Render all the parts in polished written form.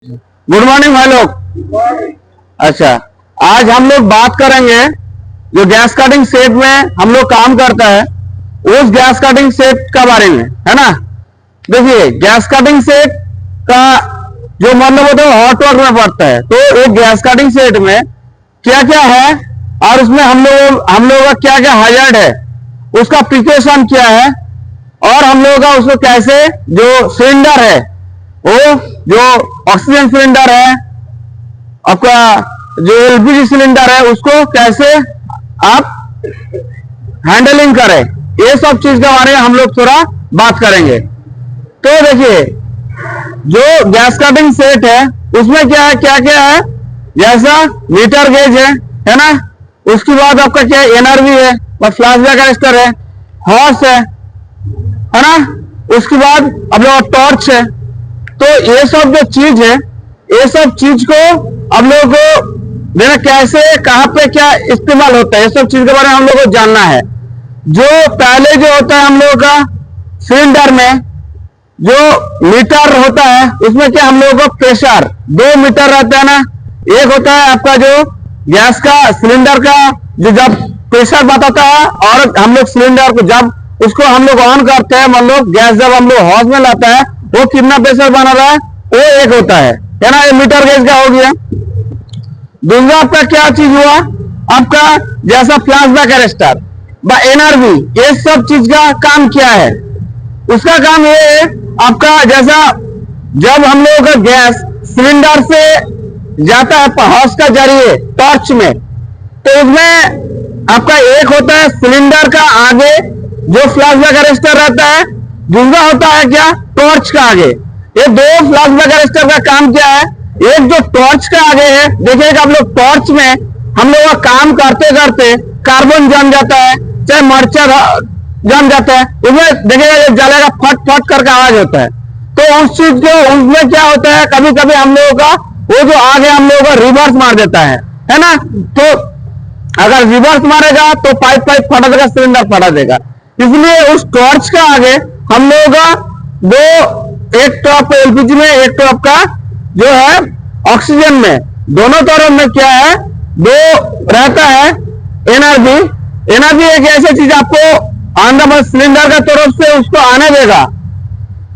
Good morning भाई लोग। अच्छा, आज हम लोग बात करेंगे जो गैस कटिंग सेट में हम लोग काम करता है उस गैस कटिंग सेट का बारे में, है ना। देखिए, गैस कटिंग सेट का जो मतलब होता है हॉट वर्क में पड़ता है, तो एक गैस कटिंग सेट में क्या क्या है और उसमें हम लोगों का क्या क्या हैजर्ड है, उसका प्रिकॉशन क्या है और हम लोगों का उसको कैसे जो सिलेंडर है वो जो ऑक्सीजन सिलेंडर है, आपका जो एलपीजी सिलेंडर है, उसको कैसे आप हैंडलिंग करें, ये सब चीज के बारे में हम लोग थोड़ा बात करेंगे। तो देखिए, जो गैस कटिंग सेट है उसमें क्या है, क्या क्या है, जैसा मीटर गेज है ना। उसके बाद आपका क्या है, एनआरवी है, फ्लैशबैक अरेस्टर है, हॉर्स है ना। उसके बाद अब लोग टॉर्च है। तो ये सब जो चीज है, ये सब चीज को हम लोगों को देना कैसे, कहां पे क्या इस्तेमाल होता है, ये सब चीज के बारे में हम लोगों को जानना है। जो पहले जो होता है हम लोगों का सिलेंडर में जो मीटर होता है, उसमें क्या हम लोगों को प्रेशर 2 मीटर रहता है ना। एक होता है आपका जो गैस का सिलेंडर का जो जब प्रेशर बताता है, और हम लोग सिलेंडर को जब उसको हम लोग ऑन करते हैं, मान लो गैस जब हम लोग हाउस में लाता है, वो कितना प्रेशर बना रहा है वो एक होता है ना। ये मीटर गेज का हो गया। दूसरा आपका क्या चीज हुआ, आपका जैसा फ्लैशबैक अरेस्टर व एनआरवी, ये सब चीज का काम क्या है, उसका काम ये है आपका जैसा जब हम लोगों का गैस सिलेंडर से जाता है हाउस का जरिए टॉर्च में, तो उसमें आपका एक होता है सिलेंडर का आगे जो फ्लैशबैक अरेस्टर रहता है, दूसरा होता है क्या टॉर्च का आगे। ये दो फ्लैशबैक अरेस्टर का काम क्या है, एक जो टॉर्च का आगे है, देखिएगा आप लोग टॉर्च में हम लोग काम करते करते कार्बन जम जाता है, चाहे मर्चा जम जाता है, उसमें देखिएगा ये जलेगा, फट फट करके आवाज होता है। तो उस चीज को उसमें क्या होता है, कभी कभी हम लोगों का वो जो आगे हम लोगों को रिवर्स मार देता है ना। तो अगर रिवर्स मारेगा तो पाइप फटा देगा, सिलेंडर फटा देगा। इसलिए उस टॉर्च का आगे हम लोगों का दो, एक टॉप एलपीजी में, एक टॉप का जो है ऑक्सीजन में, दोनों तरफ में क्या है, दो रहता है एनर्जी। एनर्जी एक ऐसी चीज आपको अंदर सिलेंडर का तरफ से उसको आने देगा,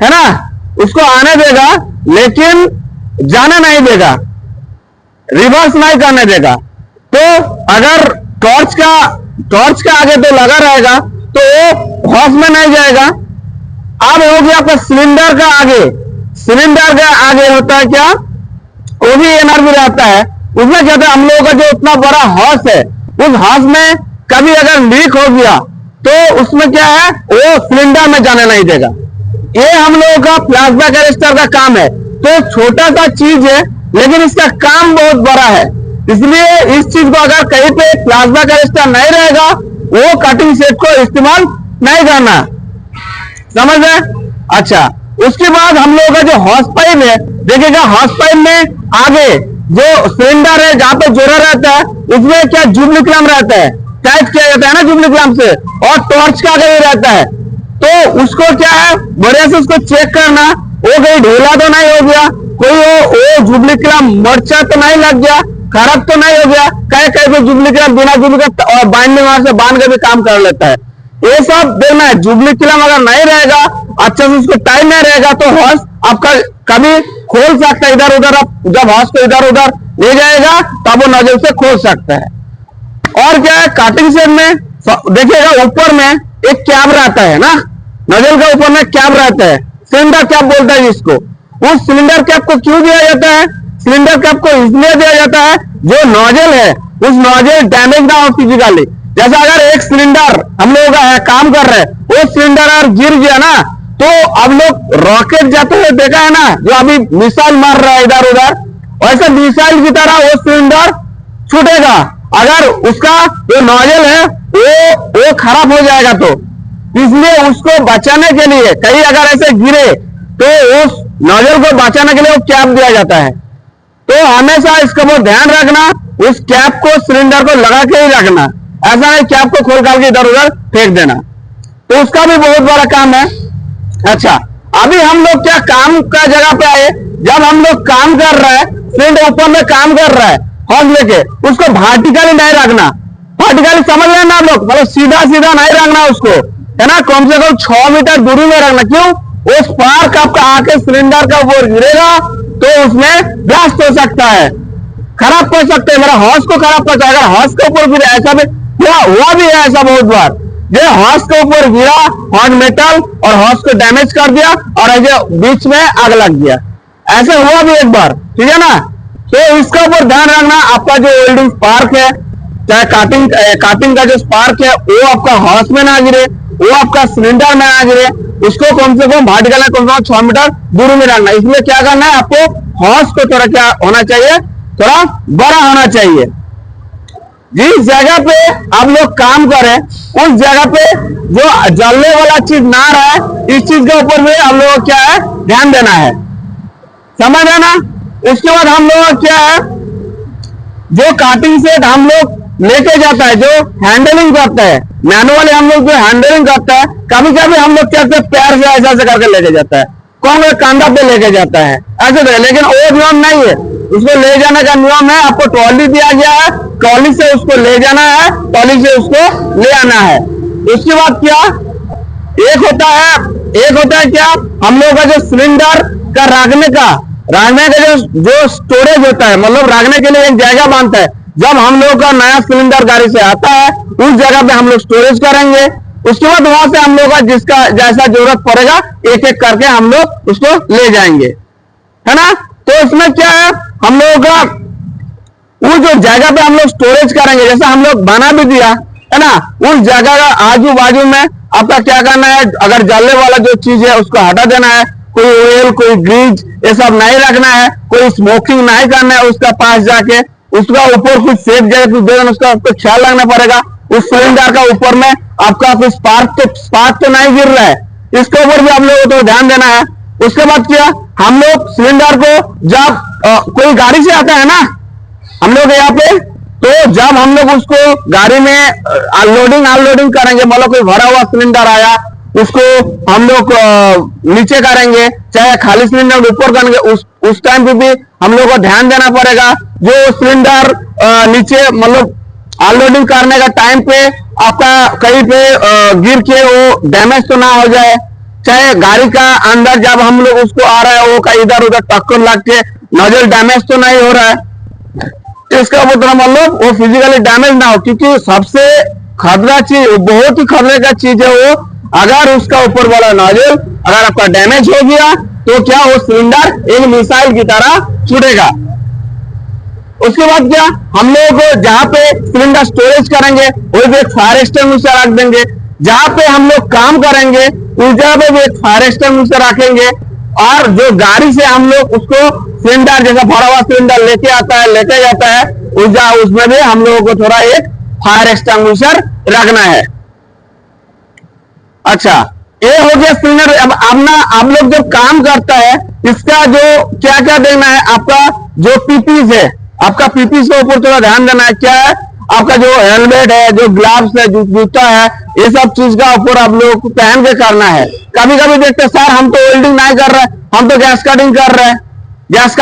है ना, उसको आने देगा, लेकिन जाने नहीं देगा, रिवर्स नहीं करने देगा। तो अगर टॉर्च का आगे तो लगा रहेगा तो वो हॉस में नहीं जाएगा। अब हो गया आपका सिलेंडर का आगे होता है क्या, वो भी एनर्जी रहता है। उसमें क्या था, हम लोगों का जो उतना बड़ा हॉस है, उस हॉस में कभी अगर लीक हो गया तो उसमें क्या है, वो सिलेंडर में जाने नहीं देगा। ये हम लोगों का फ्लैशबैक अरेस्टर का काम है। तो छोटा सा चीज है लेकिन इसका काम बहुत बड़ा है। इसलिए इस चीज को अगर कहीं पे फ्लैशबैक अरेस्टर नहीं रहेगा, वो कटिंग सेट को इस्तेमाल नहीं करना, समझ रहे। अच्छा, उसके बाद हम लोगों का जो हॉस पाइप है, देखिएगा हॉस पाइप में आगे जो सिलेंडर है जहां पे जोड़ा रहता है, उसमें क्या जुबली क्लैंप रहता है, टाइट किया जाता है ना जुबली क्लैंप से, और टॉर्च का आगे रहता है। तो उसको क्या है, बढ़िया से उसको चेक करना, वो कहीं ढीला तो नहीं हो गया, कोई वो जुबली क्लैंप मर्चा तो नहीं लग गया, खराब तो नहीं हो गया। कहीं कहीं पे जुबली क्लैंप बिना जुबली क्लैंप बाइंडिंग वहां से बांध के भी काम कर लेता है। ये सब देखना है। जुबली क्लैंप अगर नहीं रहेगा, अच्छा से उसको टाइम नहीं रहेगा, तो हॉस आपका कभी खोल सकता है इधर उधर। आप जब हॉस को इधर उधर ले जाएगा तब वो नजर से खोल सकता है। और क्या है, कटिंग सेट में देखिएगा ऊपर में एक कैप रहता है ना, नजल का ऊपर में कैप रहता है, सिलेंडर कैप बोलता है जिसको। उस सिलेंडर कैप को क्यों दिया जाता है, सिलेंडर कैप को इसलिए दिया जाता है जो नोजल है उस नोजल डैमेज ना हो फिजिकली। जैसा अगर एक सिलेंडर हम लोग काम कर रहे हैं, वो सिलेंडर अगर गिर गया ना, तो अब लोग रॉकेट जाते हुए देखा है ना, जो अभी मिसाइल मार रहा है इधर उधर, वैसे मिसाइल की तरह वो सिलेंडर छूटेगा अगर उसका जो नोजल है वो खराब हो जाएगा। तो इसलिए उसको बचाने के लिए कहीं अगर ऐसे गिरे तो उस नोजल को बचाने के लिए वो कैप दिया जाता है। तो हमेशा इसका बहुत ध्यान रखना, उस कैप को सिलेंडर को लगा के ही रखना, ऐसा नहीं कैप को खोल करके इधर उधर फेंक देना। तो उसका भी बहुत बड़ा काम है। अच्छा, अभी हम लोग क्या काम का जगह पे आए, जब हम लोग काम कर रहे हैं, सिलेंडर ऊपर में काम कर रहा है हॉर्स लेके, उसको वर्टिकली नहीं रखना। वर्टिकली समझ रहे ना आप लोग, मतलब सीधा सीधा नहीं रखना उसको, है ना, कम से कम 6 मीटर दूरी में रखना। क्यों? वो स्पार्क आपका आके सिलेंडर का ऊपर गिरेगा तो उसमें ब्लास्ट हो सकता है, खराब कर सकते हैं, मेरा हॉर्स को खराब कर सकता है। अगर हॉर्स के ऊपर गिरे, ऐसा भी हुआ भी है, ऐसा बहुत बार जो हॉर्स के ऊपर गिरा हॉट मेटल और हॉर्स को डैमेज कर दिया और ऐसे बीच में आग लग गया, ऐसे हुआ भी एक बार, ठीक है ना। तो इसका ऊपर ध्यान रखना, आपका जो वेल्डिंग स्पार्क है, चाहे काटिंग का जो स्पार्क है, वो आपका हॉर्स में ना गिरे, वो आपका सिलेंडर में ना गिरे, उसको कम से कम वर्टिकल कम से कम 6 मीटर दूरी में रखना। इसलिए क्या करना है आपको, हॉर्स को थोड़ा क्या होना चाहिए, थोड़ा बड़ा होना चाहिए। जिस जगह पे आप लोग काम करें उस जगह पे जो जलने वाला चीज ना रहे, इस चीज के ऊपर भी हम लोग क्या है ध्यान देना है, समझ है ना। उसके बाद हम लोग क्या है, जो काटिंग सेट हम लोग लेके जाता है, जो हैंडलिंग करता है मैनुअली, हम लोग जो हैंडलिंग करता है, कभी कभी हम लोग क्या पैर से ऐसा ऐसा करके लेके जाता है, कौन कंधा पे लेके जाता है ऐसे, लेकिन वो नियम नहीं है। उसको ले जाने का नियम है, आपको ट्रॉली दिया गया है, ट्रॉली से उसको ले जाना है, ट्रॉली से उसको ले आना है। उसके बाद क्या एक होता है क्या, हम लोग का जो सिलेंडर का रखने का जो स्टोरेज होता है, मतलब रखने के लिए एक जगह बांधता है। जब हम लोग का नया सिलेंडर गाड़ी से आता है, उस जगह पे हम लोग स्टोरेज करेंगे। उसके बाद वहां से हम लोग का जिसका जैसा जरूरत पड़ेगा एक एक करके हम लोग उसको ले जाएंगे, है ना। तो इसमें क्या है, हम लोगों का वो जो जगह पे हम लोग स्टोरेज करेंगे, जैसे हम लोग बना भी दिया है ना, उस जगह का आजू बाजू में आपका क्या करना है, अगर जलने वाला जो चीज है उसको हटा देना है, कोई ऑयल कोई ग्रीज ये सब नहीं रखना है, कोई स्मोकिंग नहीं करना है उसका पास जाके, उसका ऊपर कुछ सेफ जगह कुछ दे, उसका आपको ख्याल रखना पड़ेगा। उस सिलेंडर का ऊपर में आपका कुछ स्पार्क तो नहीं गिर रहा है, इसके ऊपर भी आप लोगों को तो ध्यान देना है। उसके बाद क्या, हम लोग सिलेंडर को जब कोई गाड़ी से आता है ना हम लोग यहाँ पे, तो जब हम लोग उसको गाड़ी में अनलोडिंग करेंगे, मतलब कोई भरा हुआ सिलेंडर आया उसको हम लोग नीचे करेंगे, चाहे खाली सिलेंडर ऊपर करेंगे, उस टाइम पे भी हम लोग को ध्यान देना पड़ेगा। जो सिलेंडर नीचे मतलब अनलोडिंग करने का टाइम पे आपका कहीं पे गिर के वो डैमेज तो ना हो जाए, चाहे गाड़ी का अंदर जब हम लोग उसको आ रहा है वो का इधर उधर टक्कर लग के नोजल डैमेज तो नहीं हो रहा है, इसका मतलब वो फिजिकली डैमेज ना हो। क्योंकि सबसे खतरा चीज, बहुत ही खतरे का चीज है वो, अगर उसका ऊपर वाला नोजल अगर आपका डैमेज हो गया तो क्या वो सिलेंडर एक मिसाइल की तरह छूटेगा। उसके बाद क्या, हम लोग जहां पे सिलेंडर स्टोरेज करेंगे वही भी एक फायर एक्सटिंग्विशर रख देंगे, जहां पे हम लोग काम करेंगे उस जगह पे भी एक फायर एक्सटिंग्विशर रखेंगे, और जो गाड़ी से हम लोग उसको सिलेंडर जैसा भरा हुआ सिलेंडर लेके आता है लेके जाता है, उसमें भी हम लोगों को थोड़ा एक फायर एक्सटिंग्विशर रखना है। अच्छा, ये हो गया सिलेंडर। अब आप लोग जो काम करता है इसका जो क्या क्या देखना है, आपका जो पीपीज है, आपका पीपीज के ऊपर थोड़ा ध्यान देना है। क्या है, आपका जो हेलमेट है, जो ग्लव्स है, जो जूता है, ये सब चीज का ऊपर आप लोग को पहन के करना है। कभी कभी देखते सर हम तो वेल्डिंग नहीं कर रहे, हम तो गैस कटिंग कर रहे हैं, गैस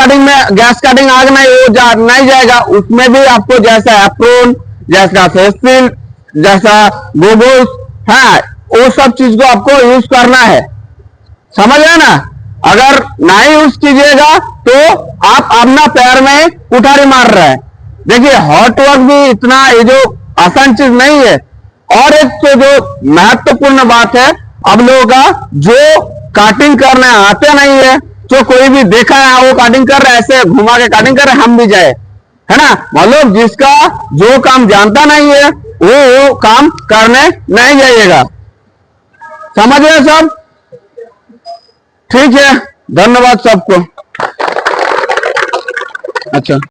कटिंग आग नहीं जाएगा, उसमें भी आपको जैसा एप्रोन, जैसा फेस शील्ड, जैसा गोगल्स है, वो सब चीज को आपको यूज करना है, समझ रहे ना। अगर नहीं यूज कीजिएगा तो आप अपना पैर में कुठारी मार रहे हैं। देखिए हॉट वर्क भी इतना ये जो आसान चीज नहीं है। और एक तो जो महत्वपूर्ण बात है, अब लोगों का जो काटिंग करने आते नहीं है, तो कोई भी देखा है वो काटिंग कर रहे, ऐसे घुमा के काटिंग कर रहे, हम भी जाए, है ना। मतलब जिसका जो काम जानता नहीं है वो काम करने नहीं जाइएगा, समझ रहे सब। ठीक है, धन्यवाद सबको। अच्छा।